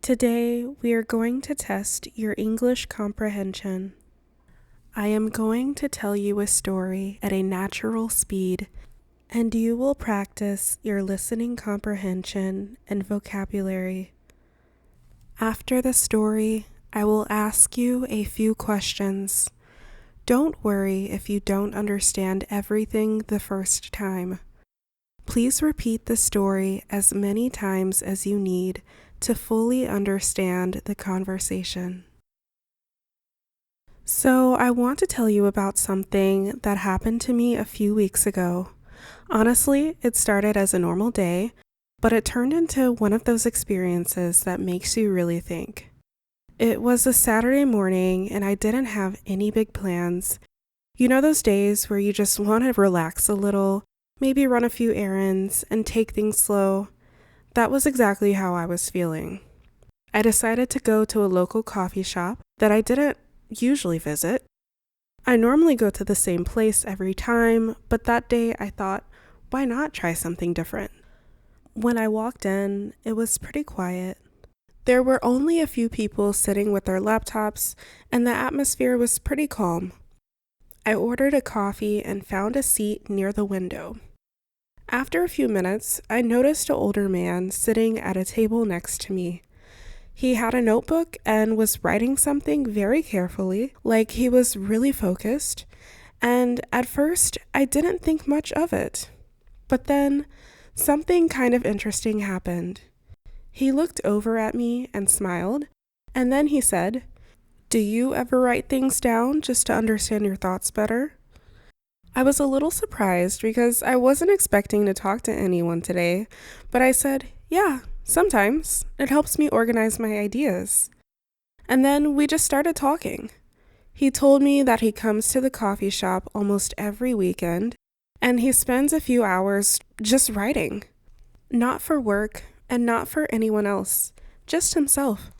Today, we are going to test your English comprehension. I am going to tell you a story at a natural speed, and you will practice your listening comprehension and vocabulary. After the story, I will ask you a few questions. Don't worry if you don't understand everything the first time. Please repeat the story as many times as you need to fully understand the conversation. So, I want to tell you about something that happened to me a few weeks ago. Honestly, it started as a normal day, but it turned into one of those experiences that makes you really think. It was a Saturday morning and I didn't have any big plans. You know those days where you just want to relax a little, maybe run a few errands and take things slow? That was exactly how I was feeling. I decided to go to a local coffee shop that I didn't usually visit. I normally go to the same place every time, but that day I thought, why not try something different? When I walked in, it was pretty quiet. There were only a few people sitting with their laptops, and the atmosphere was pretty calm. I ordered a coffee and found a seat near the window. After a few minutes, I noticed an older man sitting at a table next to me. He had a notebook and was writing something very carefully, like he was really focused, and at first I didn't think much of it. But then something kind of interesting happened. He looked over at me and smiled, and then he said, "Do you ever write things down just to understand your thoughts better?" I was a little surprised because I wasn't expecting to talk to anyone today, but I said, "Yeah, sometimes. It helps me organize my ideas." And then we just started talking. He told me that he comes to the coffee shop almost every weekend, and he spends a few hours just writing. Not for work and not for anyone else, just himself.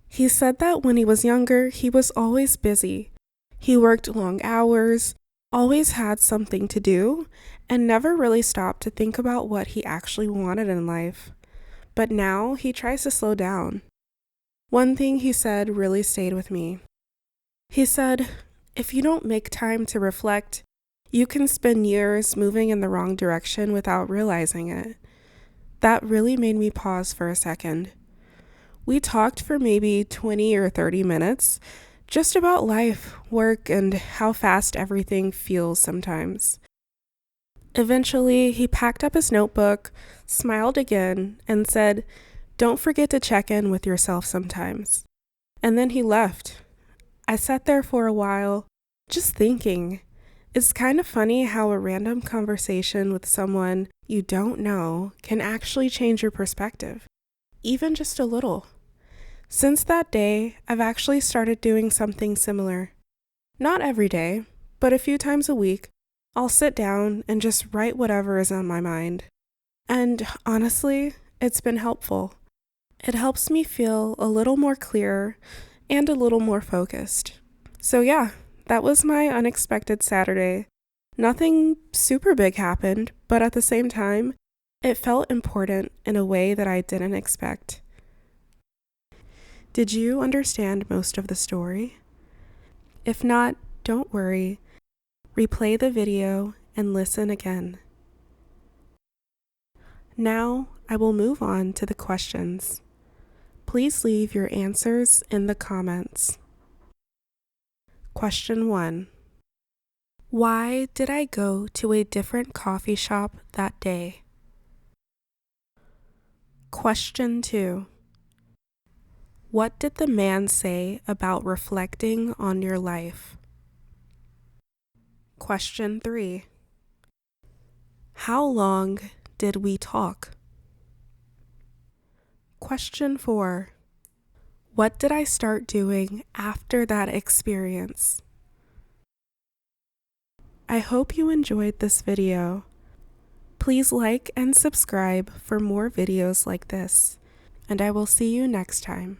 He said that when he was younger, he was always busy. He worked long hours, always had something to do, and never really stopped to think about what he actually wanted in life. But now he tries to slow down. One thing he said really stayed with me. He said, if you don't make time to reflect, you can spend years moving in the wrong direction without realizing it. That really made me pause for a second. We talked for maybe 20 or 30 minutes, just about life, work, and how fast everything feels sometimes. Eventually, he packed up his notebook, smiled again, and said, "Don't forget to check in with yourself sometimes." And then he left. I sat there for a while, just thinking. It's kind of funny how a random conversation with someone you don't know can actually change your perspective, even just a little. Since that day, I've actually started doing something similar. Not every day, but a few times a week, I'll sit down and just write whatever is on my mind. And honestly, it's been helpful. It helps me feel a little more clear and a little more focused. So yeah, that was my unexpected Saturday. Nothing super big happened, but at the same time, it felt important in a way that I didn't expect. Did you understand most of the story? If not, don't worry. Replay the video and listen again. Now, I will move on to the questions. Please leave your answers in the comments. Question 1. Why did I go to a different coffee shop that day? Question 2. What did the man say about reflecting on your life? Question 3. How long did we talk? Question 4. What did I start doing after that experience? I hope you enjoyed this video. Please like and subscribe for more videos like this, and I will see you next time.